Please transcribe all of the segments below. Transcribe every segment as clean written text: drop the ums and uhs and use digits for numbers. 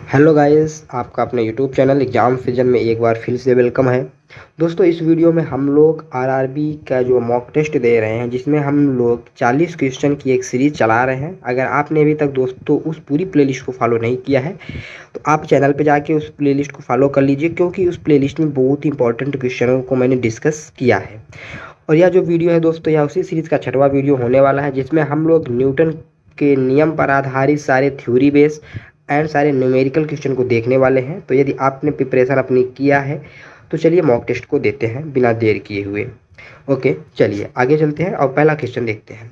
Hello guys, आपका अपने YouTube channel exam fission में एक बार फिर से वेलकम है। दोस्तों, इस वीडियो में हम लोग आरआरबी का जो मॉक टेस्ट दे रहे हैं, जिसमें हम लोग 40 क्वेश्चन की एक सीरीज़ चला रहे हैं। अगर आपने अभी तक दोस्तों उस पूरी प्लेलिस्ट को फॉलो नहीं किया है तो आप चैनल पे जाके उस प्लेलिस्ट को फॉलो कर लीजिए, क्योंकि उस प्लेलिस्ट में बहुत ही इंपॉर्टेंट क्वेश्चनों को मैंने डिस्कस किया है। और यह जो वीडियो है दोस्तों, यह उसी सीरीज़ का 6वां वीडियो होने वाला है, जिसमें हम लोग न्यूटन के नियम पर आधारित सारे थ्योरी बेस एंड सारे न्यूमेरिकल क्वेश्चन को देखने वाले हैं। तो यदि आपने प्रिपरेशन अपनी किया है तो चलिए मॉक टेस्ट को देते हैं बिना देर किए हुए। ओके, चलिए आगे चलते हैं और पहला क्वेश्चन देखते हैं।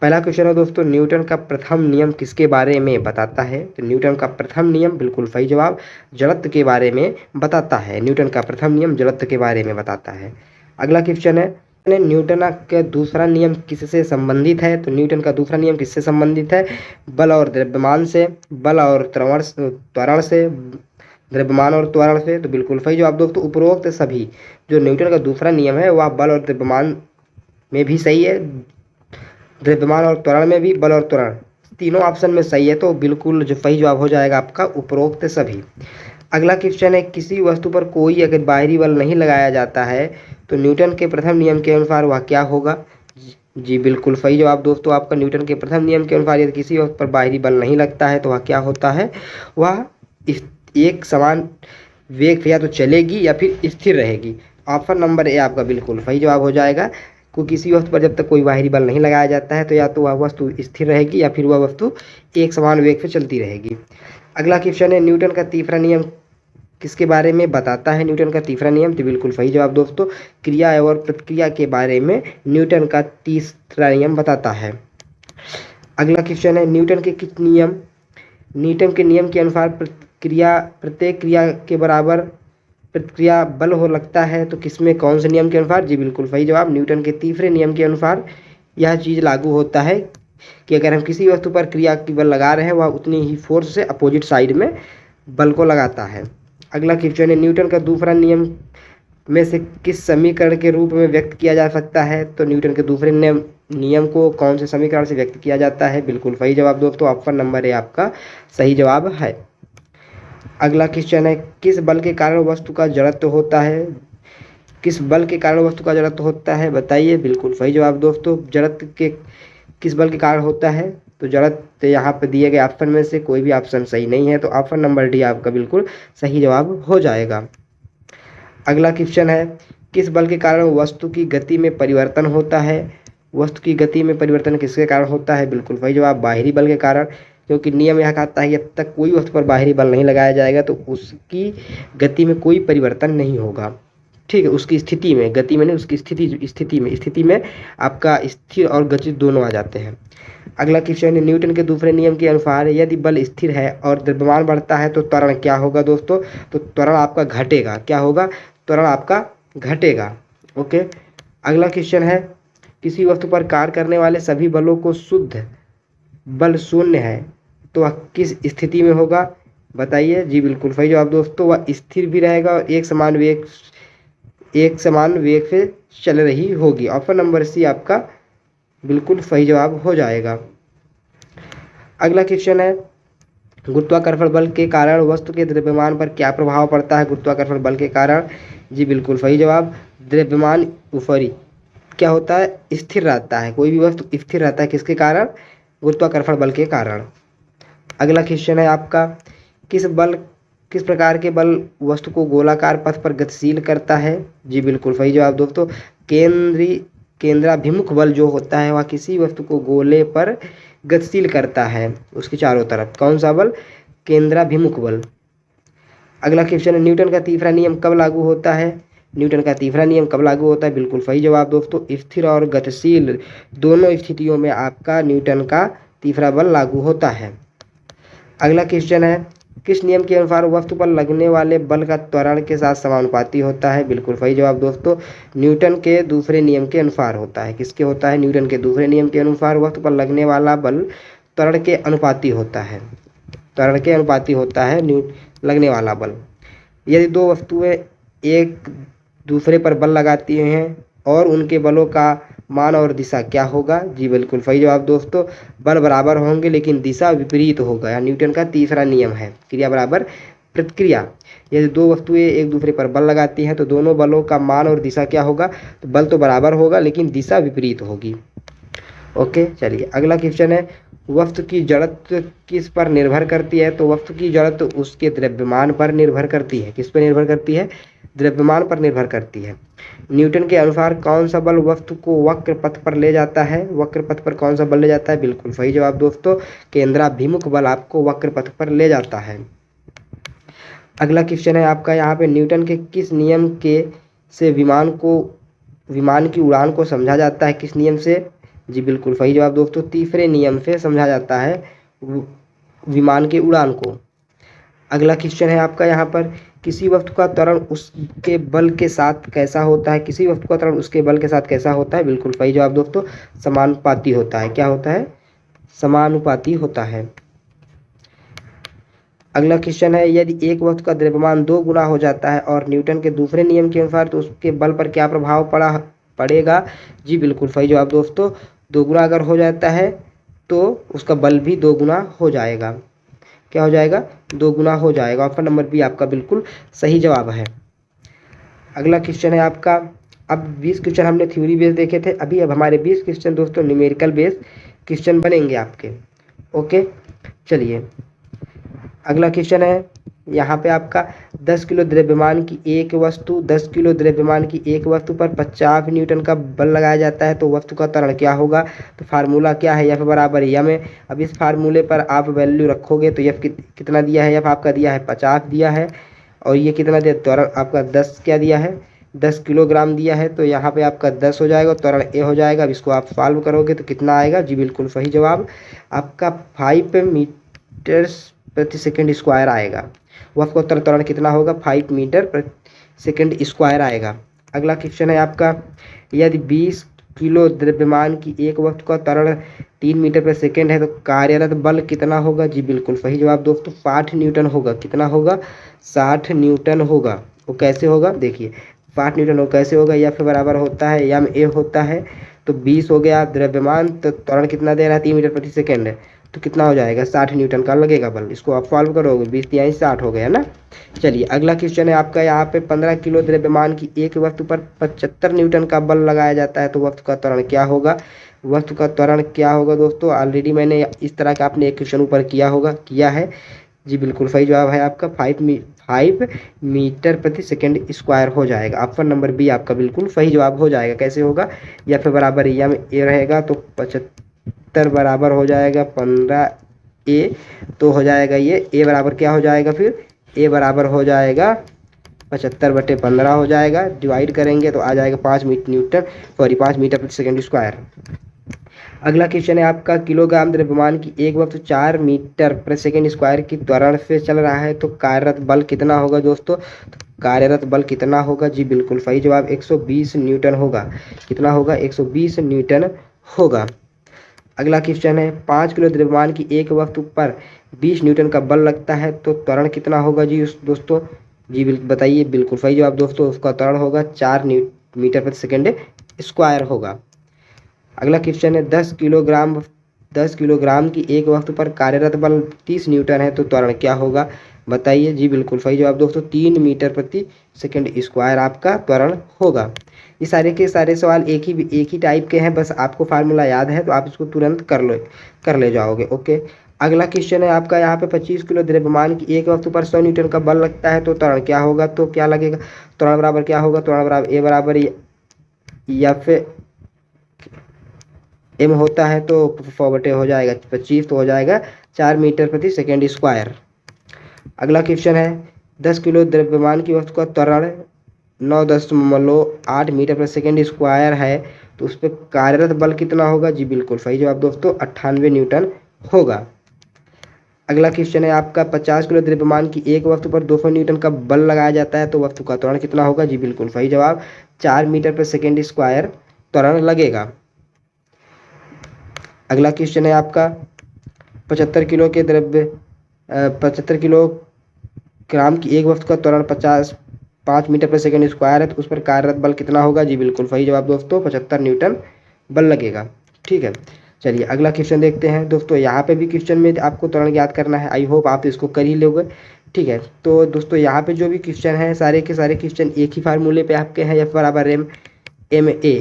पहला क्वेश्चन है दोस्तों, न्यूटन का प्रथम नियम किसके बारे में बताता है? तो न्यूटन का प्रथम नियम, बिल्कुल सही जवाब, जड़त्व के बारे में बताता है। न्यूटन का प्रथम नियम जड़त्व के बारे में बताता है। अगला क्वेश्चन है, न्यूटन का दूसरा नियम किससे संबंधित है? तो न्यूटन का दूसरा नियम किससे संबंधित है? बल और द्रव्यमान से, बल और त्वरण से, द्रव्यमान और त्वरण से। तो बिल्कुल सही जवाब दोस्तों, उपरोक्त सभी जो न्यूटन का दूसरा नियम है वह बल और द्रव्यमान में भी सही है, द्रव्यमान और त्वरण में भी, बल और त्वरण तीनों ऑप्शन में सही है। तो बिल्कुल जो सही जवाब हो जाएगा आपका उपरोक्त सभी। अगला क्वेश्चन है, किसी वस्तु पर कोई अगर बाहरी बल नहीं लगाया जाता है तो न्यूटन के प्रथम नियम के अनुसार वह क्या होगा? जी बिल्कुल सही जवाब दोस्तों आपका, न्यूटन के प्रथम नियम के अनुसार यदि किसी वस्तु पर बाहरी बल नहीं लगता है तो वह क्या होता है? वह एक समान वेग से या तो चलेगी या फिर स्थिर रहेगी। ऑप्शन नंबर ए आपका बिल्कुल सही जवाब हो जाएगा। क्योंकि किसी वस्तु पर जब तक कोई बाहरी बल नहीं लगाया जाता है तो या तो वह वस्तु स्थिर रहेगी या फिर वह वस्तु एक समान वेग से चलती रहेगी। अगला क्वेश्चन है, न्यूटन का तीसरा नियम किसके बारे में बताता है? न्यूटन का तीसरा नियम, तो बिल्कुल सही जवाब दोस्तों, क्रिया और प्रतिक्रिया के बारे में न्यूटन का तीसरा नियम बताता है। अगला क्वेश्चन है, न्यूटन के नियम के अनुसार प्रत्येक क्रिया के बराबर प्रतिक्रिया बल हो लगता है तो किसमें, कौन से नियम के अनुसार? जी बिल्कुल सही जवाब, न्यूटन के तीसरे नियम के अनुसार यह चीज़ लागू होता है कि अगर हम किसी वस्तु पर क्रिया की बल लगा रहे हैं वह उतनी ही फोर्स से अपोजिट साइड में बल को लगाता है। अगला क्वेश्चन है, न्यूटन का दूसरा नियम में से किस समीकरण के रूप में व्यक्त किया जा सकता है? तो न्यूटन के दूसरे नियम को कौन से समीकरण से व्यक्त किया जाता है? बिल्कुल सही जवाब दोस्तों, ऑप्शन नंबर ए आपका सही जवाब है। अगला क्वेश्चन है, किस बल के कारण वस्तु का जड़त्व होता है? किस बल के कारण वस्तु का जड़त्व होता है बताइए? बिल्कुल सही जवाब दोस्तों, जड़त्व के किस बल के कारण होता है? तो जड़त्व यहाँ पे दिए गए ऑप्शन में से कोई भी ऑप्शन सही नहीं है, तो ऑप्शन नंबर डी आपका बिल्कुल सही जवाब हो जाएगा। अगला क्वेश्चन है, किस बल के कारण वस्तु की गति में परिवर्तन होता है? वस्तु की गति में परिवर्तन किसके कारण होता है? बिल्कुल सही जवाब, बाहरी बल के कारण, क्योंकि नियम यह कहता है जब तक कोई वस्तु पर बाहरी बल नहीं लगाया जाएगा तो उसकी गति में कोई परिवर्तन नहीं होगा। ठीक है, उसकी स्थिति में, गति में नहीं, उसकी स्थिति में आपका स्थिर और गतिज दोनों आ जाते हैं। अगला क्वेश्चन है, न्यूटन के दूसरे नियम के अनुसार यदि बल स्थिर है और द्रव्यमान बढ़ता है तो त्वरण क्या होगा दोस्तों? तो त्वरण आपका घटेगा। क्या होगा? त्वरण आपका घटेगा। ओके, अगला क्वेश्चन है, किसी वस्तु पर कार्य करने वाले सभी बलों को शुद्ध बल शून्य है तो वह किस स्थिति में होगा बताइए? जी बिल्कुल सही जवाब दोस्तों, वह स्थिर भी रहेगा और एक समान वेग से चल रही होगी। ऑप्शन नंबर सी आपका बिल्कुल सही जवाब हो जाएगा। अगला क्वेश्चन है, गुरुत्वाकर्षण बल के कारण वस्तु के द्रव्यमान पर क्या प्रभाव पड़ता है? गुरुत्वाकर्षण बल के कारण, जी बिल्कुल सही जवाब, द्रव्यमान ऊपरी क्या होता है? स्थिर रहता है। कोई भी वस्तु स्थिर रहता है किसके कारण? गुरुत्वाकर्षण बल के कारण। अगला क्वेश्चन है आपका, किस प्रकार के बल वस्तु को गोलाकार पथ पर गतिशील करता है? जी बिल्कुल सही जवाब दोस्तों, केंद्राभिमुख बल जो होता है वह किसी वस्तु को गोले पर गतिशील करता है, उसके चारों तरफ। कौन सा बल? केंद्राभिमुख बल। अगला क्वेश्चन है, न्यूटन का तीसरा नियम कब लागू होता है? न्यूटन का तीसरा नियम कब लागू होता है? बिल्कुल सही जवाब दोस्तों, स्थिर और गतिशील दोनों स्थितियों में आपका न्यूटन का तीसरा बल लागू होता है। अगला क्वेश्चन है, किस नियम के अनुसार वस्तु पर लगने वाले बल का त्वरण के साथ समानुपाती होता है? बिल्कुल सही जवाब दोस्तों, न्यूटन के दूसरे नियम के अनुसार होता है। किसके होता है? न्यूटन के दूसरे नियम के अनुसार वस्तु पर लगने वाला बल त्वरण के अनुपाती होता है। त्वरण के अनुपाती होता है लगने वाला बल। यदि दो वस्तुएं एक दूसरे पर बल लगाती हैं और उनके बलों का मान और दिशा क्या होगा? जी बिल्कुल सही जवाब दोस्तों। बल बराबर होंगे लेकिन दिशा विपरीत होगा। यह न्यूटन का तीसरा नियम है, क्रिया बराबर प्रतिक्रिया। यदि दो वस्तुएं एक दूसरे पर बल लगाती हैं तो दोनों बलों का मान और दिशा क्या होगा? तो बल तो बराबर होगा लेकिन दिशा विपरीत होगी। ओके, चलिए अगला क्वेश्चन है, वस्तु की जड़त्व किस पर निर्भर करती है? तो वस्तु की जड़त्व उसके द्रव्यमान पर निर्भर करती है। किस पर निर्भर करती है? द्रव्यमान पर निर्भर करती है। न्यूटन के अनुसार कौन सा बल वस्तु को वक्र पथ पर ले जाता है? वक्र पथ पर कौन सा बल ले जाता है? बिल्कुल सही जवाब दोस्तों, केंद्राभिमुख बल आपको वक्र पथ पर ले जाता है। अगला क्वेश्चन है आपका यहाँ पे, न्यूटन के किस नियम के से विमान की उड़ान को समझा जाता है? किस नियम से? जी बिल्कुल सही जवाब दोस्तों, तीसरे नियम से समझा जाता है विमान के उड़ान को। अगला क्वेश्चन है आपका यहाँ पर, किसी वस्तु का त्वरण उसके बल के साथ कैसा होता है? किसी वस्तु का त्वरण उसके बल के साथ कैसा होता है? बिल्कुल सही जवाब दोस्तों, समानुपाती होता है। क्या होता है? समानुपाती होता है। अगला क्वेश्चन है, यदि एक वस्तु का द्रव्यमान 2 गुना हो जाता है और न्यूटन के दूसरे नियम के अनुसार तो उसके बल पर क्या प्रभाव पड़ेगा? जी बिल्कुल सही जवाब दोस्तों, 2 गुना अगर हो जाता है तो उसका बल भी 2 गुना हो जाएगा। क्या हो जाएगा? 2 गुना हो जाएगा। ऑप्शन नंबर बी आपका बिल्कुल सही जवाब है। अगला क्वेश्चन है आपका, अब 20 क्वेश्चन हमने थ्योरी बेस देखे थे, अब हमारे 20 क्वेश्चन दोस्तों न्यूमेरिकल बेस क्वेश्चन बनेंगे आपके। ओके, चलिए अगला क्वेश्चन है यहाँ पे आपका, 10 किलो द्रव्यमान की एक वस्तु 10 किलो द्रव्यमान की एक वस्तु पर 50 न्यूटन का बल लगाया जाता है तो वस्तु का त्वरण क्या होगा? तो फार्मूला क्या है? एफ बराबर यम है। अब इस फार्मूले पर आप वैल्यू रखोगे तो एफ कितना दिया है? एफ आपका दिया है 50 दिया है, और ये कितना दिया? त्वरण आपका 10 क्या दिया है? 10 किलोग्राम दिया है, तो यहाँ पे आपका 10 हो जाएगा, त्वरण ए हो जाएगा। अब इसको आप सॉल्व करोगे तो कितना आएगा? जी बिल्कुल सही जवाब आपका 5 मीटर्स प्रति सेकंड स्क्वायर आएगा। वस्तु का त्वरण कितना होगा? 5 मीटर प्रति सेकंड स्क्वायर आएगा। अगला क्वेश्चन है आपका, यदि 20 किलो द्रव्यमान की एक वस्तु का त्वरण 3 मीटर प्रति सेकंड है तो कार्यरत बल कितना होगा? जी बिल्कुल सही जवाब दोस्तों, 60 न्यूटन होगा। कितना होगा? 60 न्यूटन होगा। वो कैसे होगा? देखिए 60 न्यूटन हो कैसे होगा? या फिर बराबर होता है यम ए होता है, तो 20 हो गया द्रव्यमान, तो त्वरण कितना दे रहा है? 3 मीटर प्रति सेकंड है, तो कितना हो जाएगा? 60 न्यूटन का लगेगा बल। इसको आप सॉल्व करोगे, 20 तिहाई 60 हो गया ना। चलिए अगला क्वेश्चन है आपका, यहाँ पे 15 किलो द्रव्यमान की एक वस्तु पर 75 न्यूटन का बल लगाया जाता है तो वस्तु का त्वरण क्या होगा? वस्तु का त्वरण क्या होगा दोस्तों? ऑलरेडी मैंने इस तरह का आपने एक क्वेश्चन ऊपर किया है। जी बिल्कुल सही जवाब है आपका 5 मीटर प्रति सेकंड स्क्वायर हो जाएगा। ऑप्शन नंबर बी आपका बिल्कुल सही जवाब हो जाएगा। कैसे होगा? या फिर बराबर यम ए रहेगा तो 75 बराबर हो जाएगा 15 ए, तो हो जाएगा ये ए बराबर क्या हो जाएगा? फिर ए बराबर हो जाएगा 75/15 हो जाएगा। डिवाइड करेंगे तो आ जाएगा 5 मीटर प्रति सेकंड स्क्वायर। अगला क्वेश्चन है आपका, किलोग्राम द्रव्यमान की एक वस्तु 4 मीटर प्रति सेकंड स्क्वायर की त्वरण से चल रहा है तो कार्यरत बल कितना होगा दोस्तों? तो कार्यरत बल कितना होगा? जी बिल्कुल सही जवाब 120 न्यूटन होगा। कितना होगा? 120 न्यूटन होगा। अगला क्वेश्चन है, 5 किलो द्रव्यमान की एक वस्तु पर 20 न्यूटन का बल लगता है तो त्वरण कितना होगा जी दोस्तों? जी बताइए। बिल्कुल सही जवाब दोस्तों, उसका त्वरण होगा 4 मीटर प्रति सेकंड स्क्वायर होगा। अगला क्वेश्चन है, 10 किलोग्राम की एक वस्तु पर कार्यरत बल 30 न्यूटन है तो त्वरण क्या होगा? बताइए। जी बिल्कुल सही जवाब दोस्तों, 3 मीटर प्रति सेकंड स्क्वायर आपका त्वरण होगा। ये सारे के सारे सवाल एक ही टाइप के हैं, बस आपको फार्मूला याद है तो आप इसको तुरंत कर ले जाओगे। ओके, अगला क्वेश्चन है आपका, यहाँ पे 25 किलो द्रव्यमान की एक वस्तु पर 100 न्यूटन का बल लगता है तो त्वरण क्या होगा? तो क्या लगेगा? त्वरण बराबर क्या होगा? त्वरण बराबर ए बराबर या फिर एम होता है तो 4/4 हो जाएगा 25, तो हो जाएगा 4 मीटर प्रति सेकेंड स्क्वायर। अगला क्वेश्चन है, 10 किलो द्रव्यमान की वस्तु का त्वरण 9.8 मीटर प्रति सेकेंड स्क्वायर है तो उस पर कार्यरत बल कितना होगा? जी बिल्कुल सही जवाब दोस्तों, 98 न्यूटन होगा। अगला क्वेश्चन है आपका, 50 किलो द्रव्यमान की एक वस्तु पर 200 न्यूटन का बल लगाया जाता है तो वस्तु का त्वरण कितना होगा? जी बिल्कुल सही जवाब, 4 मीटर प्रति सेकेंड स्क्वायर त्वरण लगेगा। अगला क्वेश्चन है आपका, 75 किलोग्राम की एक वस्तु का त्वरण 5 मीटर प्रति सेकेंड स्क्वायर है तो उस पर कार्यरत बल कितना होगा? जी बिल्कुल सही जवाब दोस्तों, 75 न्यूटन बल लगेगा। ठीक है, चलिए अगला क्वेश्चन देखते हैं दोस्तों। यहाँ पे भी क्वेश्चन में आपको त्वरण ज्ञात करना है। आई होप आप इसको कर ही लोगे। ठीक है, तो दोस्तों यहाँ पे जो भी क्वेश्चन है सारे के सारे क्वेश्चन एक ही फार्मूले पे आपके हैं, F बराबर m a,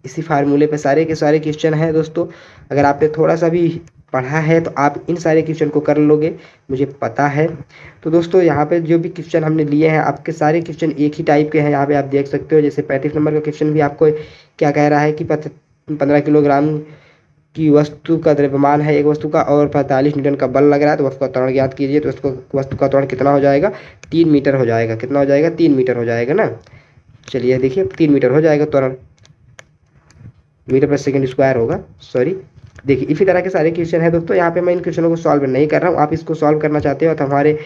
इसी फार्मूले पे सारे के सारे क्वेश्चन हैं दोस्तों। अगर आपने थोड़ा सा भी पढ़ा है तो आप इन सारे क्वेश्चन को कर लोगे, मुझे पता है। तो दोस्तों यहाँ पे जो भी क्वेश्चन हमने लिए हैं आपके सारे क्वेश्चन एक ही टाइप के हैं। यहाँ पे आप देख सकते हो, जैसे 35 नंबर का क्वेश्चन भी आपको क्या कह रहा है कि 15 किलोग्राम की वस्तु का द्रव्यमान है एक वस्तु का और 45 न्यूटन का बल लग रहा है, तो उसका त्वरण ज्ञात कीजिए। तो उसको वस्तु का त्वरण कितना हो जाएगा, 3 मीटर हो जाएगा। कितना हो जाएगा, 3 मीटर हो जाएगा ना। चलिए देखिए 3 मीटर हो जाएगा त्वरण, मीटर पर सेकंड स्क्वायर होगा, सॉरी। देखिए इसी तरह के सारे क्वेश्चन है दोस्तों। यहाँ पे मैं इन क्वेश्चनों को सॉल्व नहीं कर रहा हूँ, आप इसको सॉल्व करना चाहते हो तो हमारे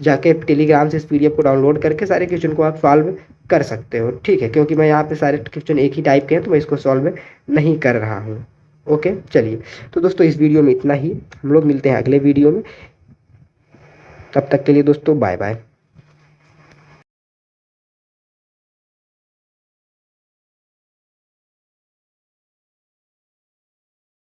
जाके टेलीग्राम से इस PDF को डाउनलोड करके सारे क्वेश्चन को आप सॉल्व कर सकते हो। ठीक है, क्योंकि मैं यहाँ पे सारे क्वेश्चन एक ही टाइप के हैं तो मैं इसको सॉल्व नहीं कर रहा हूँ। ओके, चलिए तो दोस्तों इस वीडियो में इतना ही। हम लोग मिलते हैं अगले वीडियो में, तब तक के लिए दोस्तों बाय बाय।